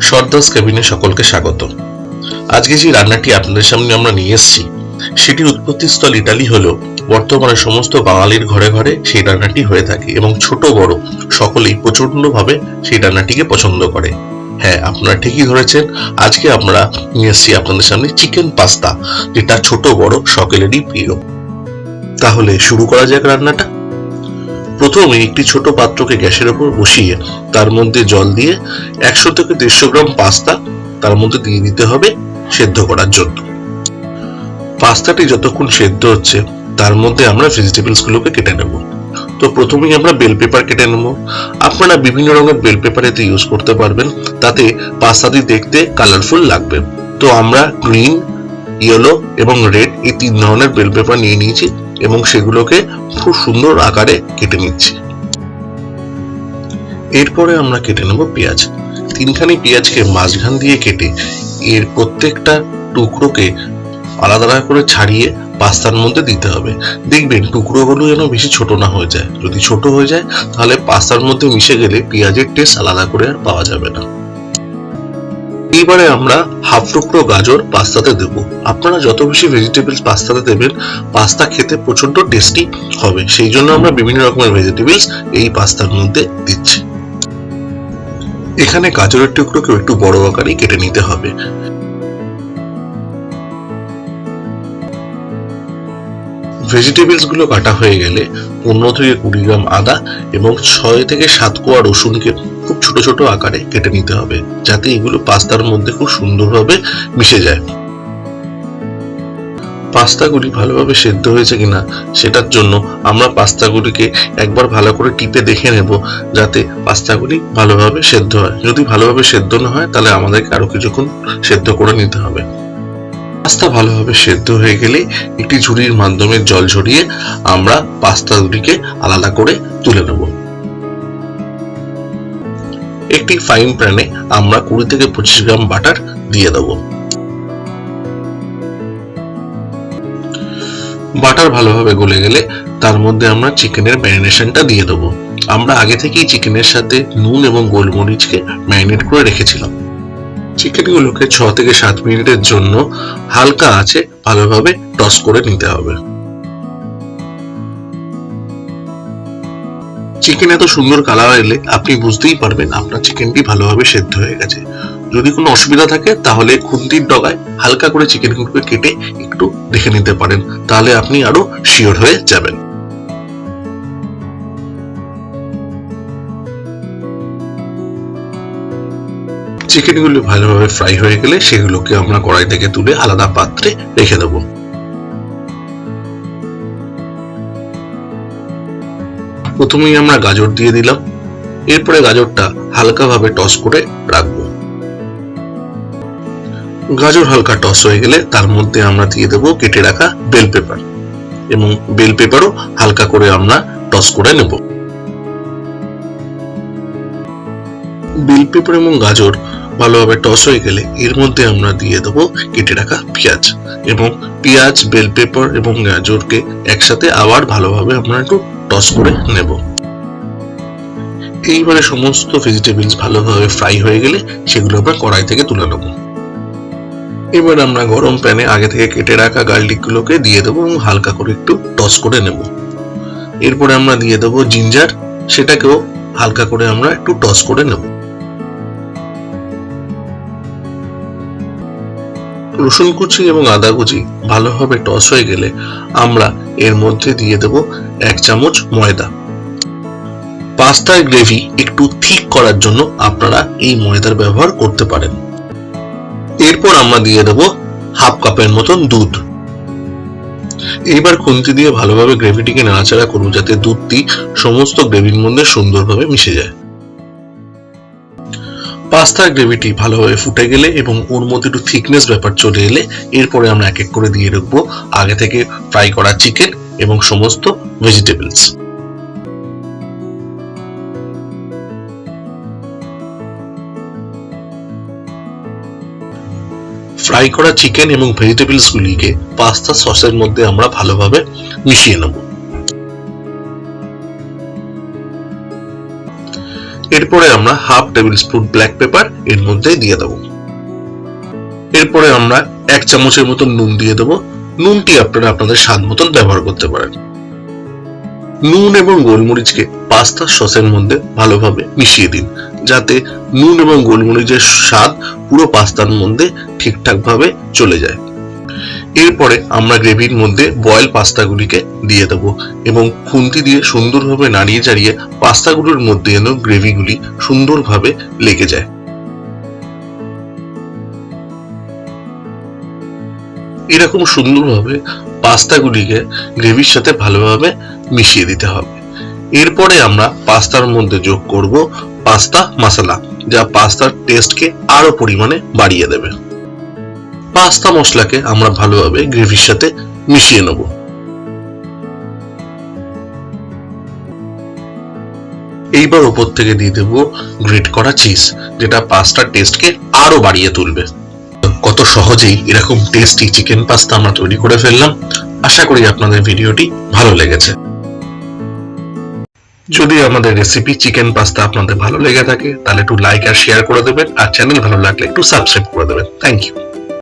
সর্দাস কেবিনে সকলকে স্বাগত। আজকে যে রান্নাটি আপনাদের সামনে আমরা নিয়ে এসেছি সেটির উৎপত্তিস্থল ইটালি হলেও বর্তমানে সমস্ত বাঙালির ঘরে ঘরে সেই রান্নাটি হয়ে থাকে এবং ছোট বড় সকলেই প্রচন্ডভাবে সেই রান্নাটিকে পছন্দ করে। হ্যাঁ, আপনারা ঠিকই ধরেছেন, আজকে আমরা নিয়ে এসেছি আপনাদের সামনে চিকেন পাস্তা, যেটা ছোট বড় সকলেরই প্রিয়। তাহলে শুরু করা যাক রান্নাটা। প্রথমে একটি ছোট পাত্রকে গ্যাসের উপর বসিয়ে তার মধ্যে জল দিয়ে 100 থেকে 150 গ্রাম পাস্তা তার মধ্যে দিয়ে দিতে হবে সেদ্ধ করার জন্য। পাস্তাটি যতক্ষণ সেদ্ধ হচ্ছে তার মধ্যে আমরা ভেজিটেবলস গুলোকে কেটে নেব। তো প্রথমেই আমরা বেল পেপার কেটে নেব। আপনারা বিভিন্ন রঙের বেল পেপার এতে ইউজ করতে পারবেন, তাতে পাস্তাটি দেখতে কালারফুল লাগবে। তো আমরা গ্রিন, ইয়েলো এবং রেড এই 3 ধরনের বেল পেপার নিয়ে নিয়েছি এবং সেগুলোকে খুব সুন্দর আকারে কেটে নিচ্ছি। এরপরে আমরা কেটে নেব পেঁয়াজ। 3খানি পেঁয়াজকে মাঝখান দিয়ে কেটে এর প্রত্যেকটা টুকরোকে আলাদা করে ছাড়িয়ে পাস্তার মধ্যে দিতে হবে। দেখবেন টুকরোগুলো যেন বেশি ছোট না হয়ে যায়। যদি ছোট হয়ে যায় তাহলে পাস্তার মধ্যে মিশে গেলে পেঁয়াজের টেস্ট আলাদা করে আর পাওয়া যাবে না। এইবারে আমরা হাফ টুকরো গাজর পাস্তাতে দেব। আপনারা যত বেশি ভেজিটেবলস পাস্তাতে দেবেন, পাস্তা খেতে প্রচন্ড টেস্টি হবে। সেই জন্য আমরা বিভিন্ন রকমের ভেজিটেবলস এই পাস্তার মধ্যে দিচ্ছি। এখানে গাজরের টুকরোকে একটু বড় আকারে কেটে নিতে হবে। ভেজিটেবলস গুলো কাটা হয়ে গেলে 15 থেকে 20 গ্রাম আদা এবং 6 থেকে 7 কোয়া রসুনকে খুব ছোট ছোট আকারে কেটে নিতে হবে, যাতে এগুলো পাস্তার মধ্যে খুব সুন্দরভাবে মিশে যায়। পাস্তাগুলি ভালোভাবে সেদ্ধ হয়েছে কিনা সেটার জন্য আমরা পাস্তাগুলিকে একবার ভালো করে টিপে দেখে নেব, যাতে পাস্তাগুলি ভালোভাবে সেদ্ধ হয়। যদি ভালোভাবে সেদ্ধ না হয় তাহলে আমাদেরকে আরো কিছুক্ষণ সেদ্ধ করে নিতে হবে। পাস্তা ভালোভাবে সেদ্ধ হয়ে গেলে একটি ঝুড়ির মাধ্যমে জল ঝরিয়ে আমরা পাস্তাগুলিকে আলাদা করে তুলে নেব। একটি ফ্রাইং প্যানে আমরা 20 থেকে 25 গ্রাম বাটার দিয়ে দেব। বাটার ভালোভাবে গলে গেলে তার মধ্যে আমরা চিকেনের ম্যারিনেশনটা দিয়ে দেব। আমরা আগে থেকেই চিকেনের সাথে নুন এবং গোলমরিচকে ম্যারিনেট করে রেখেছিলাম। চিকেনগুলোকে 6 থেকে 7 মিনিটের জন্য হালকা আঁচে ভালোভাবে টস করে নিতে হবে। চিকেন এত সুন্দর কালার এলে আপনি বুঝতেই পারবেন আপনার চিকেনটি ভালোভাবে সেদ্ধ হয়ে গেছে। যদি কোনো অসুবিধা থাকে তাহলে খুন্তির ডগায় হালকা করে চিকেনগুলোকে কেটে একটু দেখে নিতে পারেন, তাহলে আপনি আরো শিওর হয়ে যাবেন। চিকেনগুলো ভালোভাবে ফ্রাই হয়ে গেলে সেগুলোকে আমরা কড়াই থেকে তুলে আলাদা পাত্রে রেখে দেব। প্রথমেই আমরা গাজর দিয়ে দিলাম। এরপরে গাজরটা হালকাভাবে টস করে রাখবো। গাজর হালকা টস হয়ে গেলে তার মধ্যে আমরা দিয়ে দেবো কেটে রাখা বেল পেপার এবং বেল পেপারও হালকা করে আমরা টস করে নেব। বেল পেপার এবং গাজর ভালোভাবে টস হয়ে গেলে এর মধ্যে আমরা দিয়ে দেবো কেটে রাখা পেঁয়াজ এবং পেঁয়াজ, বেল পেপার এবং গাজরকে একসাথে আবার ভালোভাবে আমরা একটু টস করে নেব। এইবারে সমস্ত ভেজিটেবলস ভালোভাবে ফ্রাই হয়ে গেলে সেগুলো আমরা কড়াই থেকে তুলে নেব। এবার আমরা গরম প্যানে আগে থেকে কেটে রাখা গার্লিক গুলোকে দিয়ে দেবো এবং হালকা করে একটু টস করে নেব। এরপরে আমরা দিয়ে দেবো জিঞ্জার, সেটাকেও হালকা করে আমরা একটু টস করে নেব। রসুন কুচি এবং আদা কুচি ভালোভাবে টস হয়ে গেলে আমরা এর মধ্যে দিয়ে দেব 1 চামচ ময়দা। পাস্তার গ্রেভি একটু থিক করার জন্য আপনারা এই ময়দার ব্যবহার করতে পারেন। এরপর আমরা দিয়ে দেব হাফ কাপের মতন দুধ। এইবার খুন্তি দিয়ে ভালোভাবে গ্রেভিটিকে নাড়াচাড়া করব, যাতে দুধটি সমস্ত গ্রেভির মধ্যে সুন্দরভাবে মিশে যায়। পাস্তার গ্রেভিটি ভালোভাবে ফুটে গেলে এবং ওর মধ্যে একটু থিকনেস ব্যাপার চলে এলে এরপরে আমরা এক এক করে দিয়ে রাখবো আগে থেকে ফ্রাই করা চিকেন এবং সমস্ত ভেজিটেবলস। ফ্রাই করা চিকেন এবং ভেজিটেবলস গুলিকে পাস্তা সসের মধ্যে আমরা ভালোভাবে মিশিয়ে নেব। এরপরে আমরা half table spoon black pepper এর মধ্যে দিয়ে দেবো। এরপরে আমরা 1 চামচের মতো নুন দিয়ে দেবো। নুনটি আপনারা আপনাদের স্বাদ মতন ব্যবহার করতে পারেন। নুন এবং গোলমরিচকে পাস্তার সসের মধ্যে ভালোভাবে মিশিয়ে দিন, যাতে নুন এবং গোলমরিচের স্বাদ পুরো পাস্তার মধ্যে ঠিকঠাক ভাবে চলে যায়। এরপরে আমরা গ্রেভির মধ্যে বয়েল পাস্তাগুলিকে দিয়ে দেবো এবং খুন্তি দিয়ে সুন্দরভাবে নাড়িয়ে চাড়িয়ে পাস্তাগুলোর মধ্যে যেন গ্রেভিগুলি সুন্দরভাবে লেগে যায়। এরকম সুন্দরভাবে পাস্তাগুলিকে গ্রেভির সাথে ভালোভাবে মিশিয়ে দিতে হবে। এরপরে আমরা পাস্তার মধ্যে যোগ করব পাস্তা মশলা, যা পাস্তার টেস্টকে আরো পরিমাণে বাড়িয়ে দেবে। পাস্তা মশলাকে আমরা ভালোভাবে গ্রেভির সাথে মিশিয়ে নেব। এইবার উপর থেকে দিয়ে দেব গ্রেট করা চিজ, যেটা পাস্তার টেস্টকে আরো বাড়িয়ে তুলবে। কত সহজেই এরকম টেস্টি চিকেন পাস্তা আমরা তৈরি করে ফেললাম। আশা করি আপনাদের ভিডিওটি ভালো লেগেছে। যদি আমাদের রেসিপি চিকেন পাস্তা আপনাদের ভালো লেগে থাকে তাহলে একটু লাইক আর শেয়ার করে দেবেন, আর চ্যানেল ভালো লাগলে একটু সাবস্ক্রাইব করে দেবেন। Thank you.